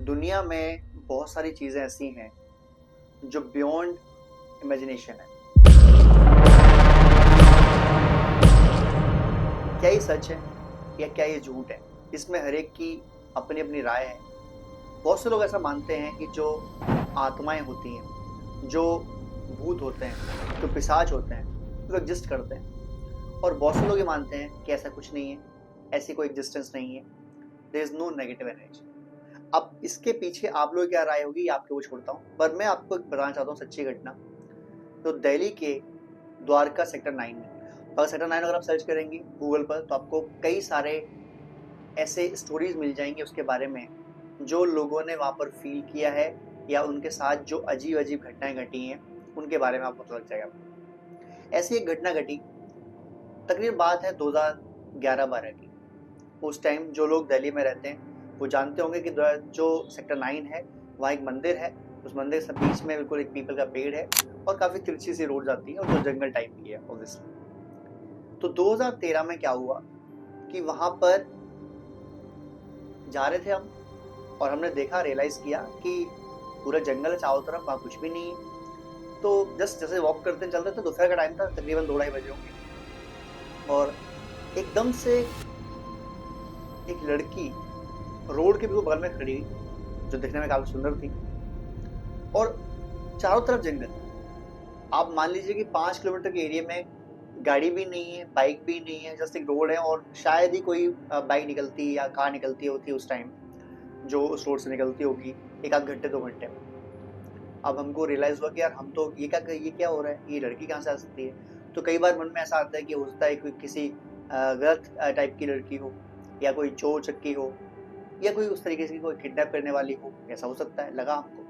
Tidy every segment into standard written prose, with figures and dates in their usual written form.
दुनिया में बहुत सारी चीज़ें ऐसी हैं जो बियॉन्ड इमेजिनेशन है। क्या ये सच है या क्या ये झूठ है, इसमें हर एक की अपनी अपनी राय है। बहुत से लोग ऐसा मानते हैं कि जो आत्माएं होती हैं, जो भूत होते हैं, जो पिशाच होते हैं, वो एग्जिस्ट करते हैं। और बहुत से लोग ये मानते हैं कि ऐसा कुछ नहीं है, ऐसी कोई एग्जिस्टेंस नहीं है, there is no negative energy. अब इसके पीछे आप लोग क्या राय होगी, आपके वो छोड़ता हूँ, पर मैं आपको एक बताना चाहता हूँ सच्ची घटना। तो दिल्ली के द्वारका सेक्टर 9 में, तो सेक्टर 9 अगर आप सर्च करेंगे गूगल पर तो आपको कई सारे ऐसे स्टोरीज मिल जाएंगे उसके बारे में, जो लोगों ने वहाँ पर फील किया है या उनके साथ जो अजीब अजीब घटनाएं घटी हैं उनके बारे में आपको पता लग जाएगा। ऐसी एक घटना घटी, तकरीबन बात है 2011-12 की। उस टाइम जो लोग दिल्ली में रहते हैं वो जानते होंगे कि जो सेक्टर 9 है वहाँ एक मंदिर है। उस मंदिर के बीच में बिल्कुल एक पीपल का पेड़ है और काफ़ी तिरछी सी रोड जाती है और जो जंगल टाइप की है ऑब्वियसली। तो 2013 में क्या हुआ कि वहाँ पर जा रहे थे हम और हमने देखा, रियलाइज किया कि पूरा जंगल है चारों तरफ, वहाँ कुछ भी नहीं है। तो जस्ट जैसे वॉक करते चल रहे थे, दोपहर का टाइम था, तकरीबन 2-2:30 बजे होंगे, और एकदम से एक लड़की रोड के बिल्कुल बगल में खड़ी, जो दिखने में काफी सुंदर थी, और चारों तरफ जंगल। आप मान लीजिए कि 5 किलोमीटर के एरिया में गाड़ी भी नहीं है, बाइक भी नहीं है, जस्ट एक रोड है, और शायद ही कोई बाइक निकलती या कार निकलती होती उस टाइम, जो उस रोड से निकलती होगी एक आध घंटे 2 घंटे में। अब हमको रियलाइज हुआ कि यार हम तो ये क्या हो रहा है, ये लड़की कहाँ से आ सकती है। तो कई बार मन में ऐसा आता है कि हो सकता है कोई किसी गलत टाइप की लड़की हो, या कोई चोर चक्की हो, या कोई उस तरीके से कोई किडनैप करने वाली हो, ऐसा हो सकता है लगा हमको।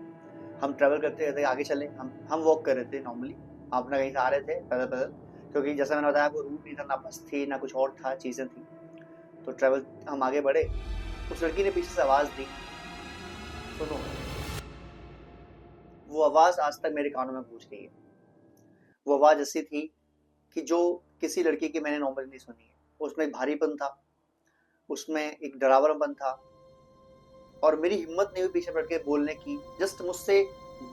हम ट्रैवल करते रहते आगे चले, हम वॉक कर रहे थे नॉर्मली, हम अपना कहीं से आ रहे थे पैदल पैदल, क्योंकि जैसा मैंने बताया आपको रूट नहीं था, ना बस थी ना कुछ और था, चीज़ें थी। तो ट्रैवल हम आगे बढ़े, उस लड़की ने पीछे से आवाज़ दी, सुनो। वो आवाज़ आज तक मेरे कानों में गूंज रही है। वो आवाज़ ऐसी थी कि जो किसी लड़की की मैंने नॉर्मली नहीं सुनी है। उसमें एक भारीपन था, उसमें एक डरावनापन था, और मेरी हिम्मत नहीं हुई पीछे पलट के बोलने की। जस्ट मुझसे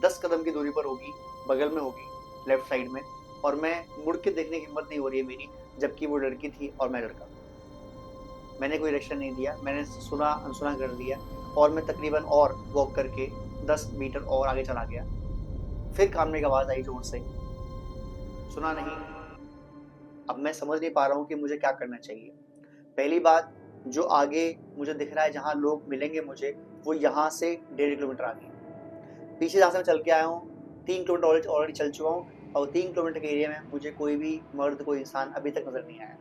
10 कदम की दूरी पर होगी, बगल में होगी, लेफ्ट साइड में, और मैं मुड़ के देखने की हिम्मत नहीं हो रही है मेरी, जबकि वो लड़की थी और मैं लड़का। मैंने कोई रिएक्शन नहीं दिया, मैंने सुना अनसुना कर दिया, और मैं तकरीबन और वॉक करके 10 मीटर और आगे चला गया। फिर कान में एक आवाज़ आई जोर से, सुना नहीं। अब मैं समझ नहीं पा रहा हूँ कि मुझे क्या करना चाहिए। पहली बात, जो आगे मुझे दिख रहा है जहाँ लोग मिलेंगे मुझे, वो यहाँ से 1.5 किलोमीटर आगे। पीछे जहाँ से मैं चल के आया हूँ 3 किलोमीटर ऑलरेडी चल चुका हूँ, और 3 किलोमीटर के एरिया में मुझे कोई भी मर्द, कोई इंसान अभी तक नजर नहीं आया।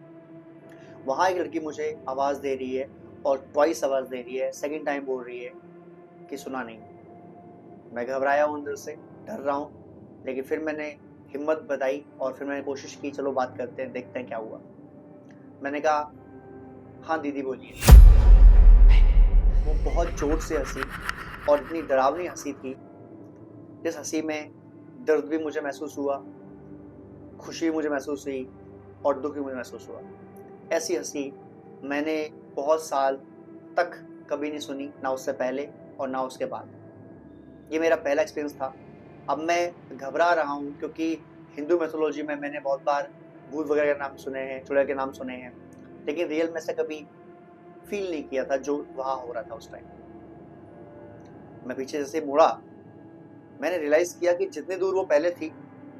वहाँ एक लड़की मुझे आवाज़ दे रही है, और ट्वाइस आवाज़ दे रही है, सेकंड टाइम बोल रही है कि सुना नहीं। मैं घबराया हूँ अंदर से, डर रहा हूँ, लेकिन फिर मैंने हिम्मत बताई और फिर मैंने कोशिश की, चलो बात करते हैं, देखते हैं क्या हुआ। मैंने कहा, हाँ दीदी बोलिए। वो बहुत जोर से हंसी, और इतनी डरावनी हंसी थी, जिस हंसी में दर्द भी मुझे महसूस हुआ, खुशी भी मुझे महसूस हुई, और दुख भी मुझे महसूस हुआ। ऐसी हंसी मैंने बहुत साल तक कभी नहीं सुनी, ना उससे पहले और ना उसके बाद। ये मेरा पहला एक्सपीरियंस था। अब मैं घबरा रहा हूँ, क्योंकि हिंदू मैथोलॉजी में मैंने बहुत बार भूत वगैरह के नाम सुने हैं, चुड़ैल के नाम सुने हैं, लेकिन रियल में से कभी फील नहीं किया था जो वहाँ हो रहा था उस टाइम। मैं पीछे जैसे मुड़ा, मैंने रियलाइज किया कि जितनी दूर वो पहले थी,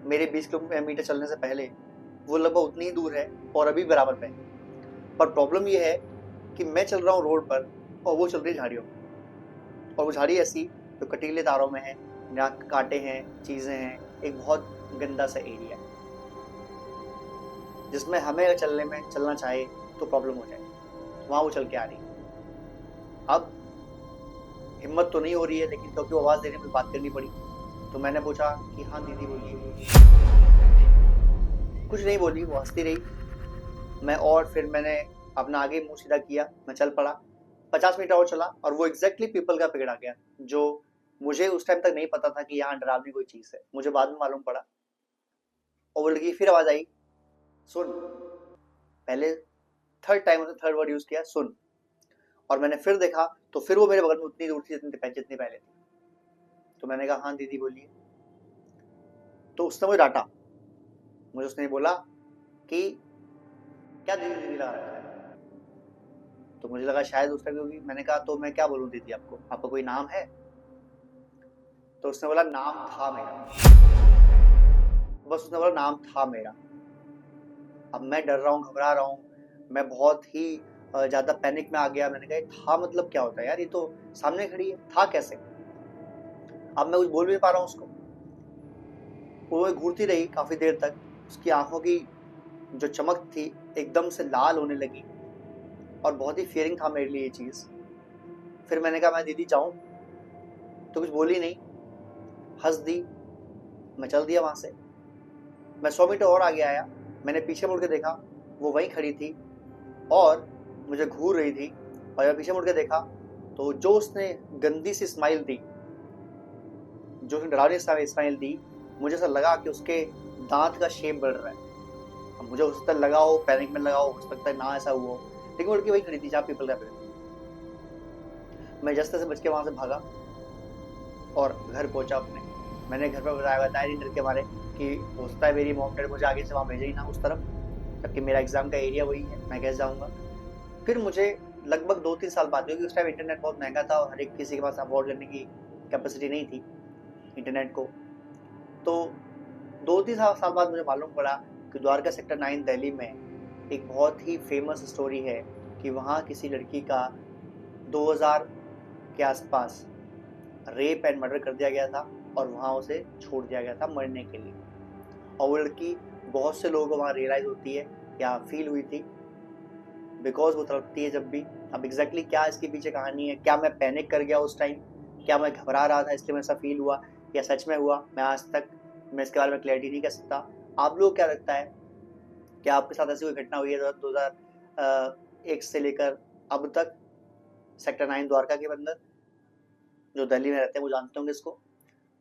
मेरे 20 किलोमीटर चलने से पहले, वो लगभग उतनी ही दूर है और अभी बराबर पे है। पर प्रॉब्लम ये है कि मैं चल रहा हूँ रोड पर और वो चल रही है झाड़ियों में, और वो झाड़ी ऐसी जो कटीले तारों में है, जहाँ कांटे हैं, चीजें हैं, एक बहुत गंदा सा एरिया है, जिसमें हमें अगर चलना चाहे तो प्रॉब्लम हो जाए। वहां वो चल के आ रही है। अब हिम्मत तो नहीं हो रही है, लेकिन क्योंकि वो आवाज दे रही है मुझे बात करनी पड़ी। तो मैंने पूछा कि हाँ दीदी बोलिए। कुछ नहीं बोली, वो हंसती रही। और फिर मैंने अपना आगे मुंह सीधा किया, मैं चल पड़ा। 50 मीटर और चला, और वो एग्जैक्टली पीपल का पेड़ आ गया, जो मुझे उस टाइम तक नहीं पता था कि यहाँ डरावनी कोई चीज है, मुझे बाद में मालूम पड़ा। और वो लड़की फिर आवाज आई, सुन। पहले थर्ड टाइम उसने थर्ड वर्ड यूज किया, सुन। और मैंने फिर देखा तो फिर वो मेरे बगल में उतनी दूर थी जितनी पहले थी। तो मैंने कहा हाँ दीदी बोलिए। तो उसने मुझे डांटा, मुझे उसने बोला कि क्या दीदी दीदी लगा रखा है। तो मुझे लगा शायद उसका भी होगी। मैंने कहा तो मैं क्या बोलूँ दीदी, आपको आपका कोई नाम है? तो उसने बोला नाम था मेरा, बस उसने बोला नाम था मेरा। अब मैं डर रहा हूँ, घबरा रहा हूँ, मैं बहुत ही ज्यादा पैनिक में आ गया। मैंने कहा था मतलब क्या होता है यार, ये तो सामने खड़ी है, था कैसे? अब मैं कुछ बोल भी नहीं पा रहा हूँ उसको। वो घूरती रही काफी देर तक, उसकी आंखों की जो चमक थी एकदम से लाल होने लगी और बहुत ही फियरिंग था मेरे लिए ये चीज। फिर मैंने कहा मैं दीदी जाऊं? तो कुछ बोली नहीं, हंस दी। मैं चल दिया वहां से। मैं 100 मीटर और आगे आया, मैंने पीछे मुड़ के देखा, वो वहीं खड़ी थी और मुझे घूर रही थी। और जब पीछे मुड़ के देखा तो जो उसने गंदी सी स्माइल दी, जो उसने डरावनी स्माइल दी, मुझे ऐसा लगा कि उसके दांत का शेप बढ़ रहा है। अब मुझे हो सकता है लगा हो, पैनिक में लगा हो सकता है ना ऐसा हुआ हो, लेकिन वो लड़की वही खड़ी थी जहाँ पीपल का पेड़ था। मैं जस्ते से बच के वहां से भागा और घर पहुंचा अपने। मैंने घर पर बताया नहीं डर के मारे कि हो सकता है मेरी मॉम डैड मुझे आगे से वहां भेजे ही ना उस तरफ, जबकि मेरा एग्जाम का एरिया वही है, मैं कैसे जाऊंगा। फिर मुझे लगभग 2-3 साल बाद, क्योंकि उस टाइम इंटरनेट बहुत महंगा था और हर एक किसी के पास अफोर्ड करने की कैपेसिटी नहीं थी इंटरनेट को, तो 2-3 साल बाद मुझे मालूम पड़ा कि द्वारका सेक्टर 9 दिल्ली में एक बहुत ही फेमस स्टोरी है कि वहाँ किसी लड़की का 2000 के आसपास रेप एंड मर्डर कर दिया गया था और वहाँ उसे छोड़ दिया गया था मरने के लिए। और वो लड़की बहुत से लोगों को वहाँ रियलाइज होती है या फील हुई थी, बिकॉज वो तड़पती है जब भी। अब एग्जैक्टली क्या इसके पीछे कहानी है, क्या मैं पैनिक कर गया उस टाइम, क्या मैं घबरा रहा था इसलिए मैं ऐसा फील हुआ, या सच में हुआ, मैं आज तक मैं इसके बारे में क्लैरिटी नहीं कर सकता। आप लोग क्या लगता है, क्या आपके साथ ऐसी कोई घटना हुई है 2001 से लेकर अब तक सेक्टर 9 द्वारका के अंदर? जो दिल्ली में रहते हैं वो जानते होंगे इसको।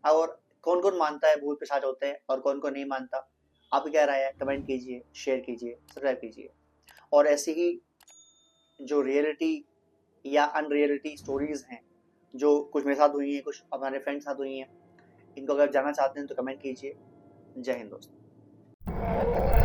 और कौन कौन मानता है भूत पिशाच होते हैं और कौन कौन नहीं मानता? आप क्या राय है, कमेंट कीजिए, शेयर कीजिए, सब्सक्राइब कीजिए। और ऐसी ही जो रियलिटी या अनरियलिटी स्टोरीज हैं, जो कुछ मेरे साथ हुई हैं, कुछ हमारे फ्रेंड साथ हुई हैं, इनको अगर जानना चाहते हैं तो कमेंट कीजिए। जय हिंद दोस्तों।